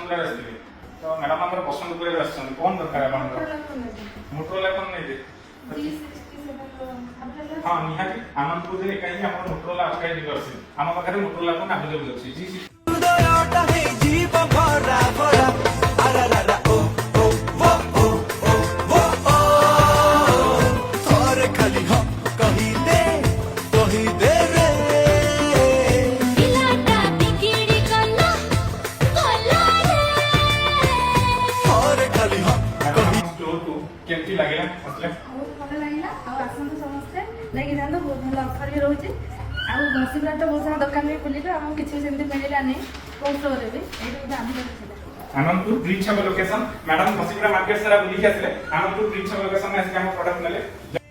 ବସନ୍ତୁଲାରେ ଆସିଥିଲେ ତ ମ୍ୟାଡ଼ାମ ଆମର ବସନ୍ତପୁରରେ ଆସିଛନ୍ତି କଣ ଦରକାର ଆପଣଙ୍କର ମୋଟରୋଲା ଫୋନ ନେଇବେ ହଁ ନିହାତି ଆନନ୍ଦପୁରରେ ଏକାକି ଆମର ମୋଟରୋଲା ଆସ୍କାଇ ଡିଲରସିପ ଆମ ପାଖରେ ମୋଟରୋଲା ଫୋନ ଆଭେଲେବଲ ଅଛି केमती लागेला मतलब बहुत भल लगिला आ आसंतु समस्ते लेकिन जानो बहुत भल ऑफर भी रहउची आ घसीपुरा तो बहुत सारा दुकान भी खुली हम किछि सेमती मिलिला नै कोन स्टोर रे भी एटा भी आमी करथिला आनंदपुर ब्रिज छब लोकेशन मैडम घसीपुरा मार्केट सारा बुली के आसले आनंदपुर ब्रिज छब लोकेशन में हम प्रोडक्ट मिले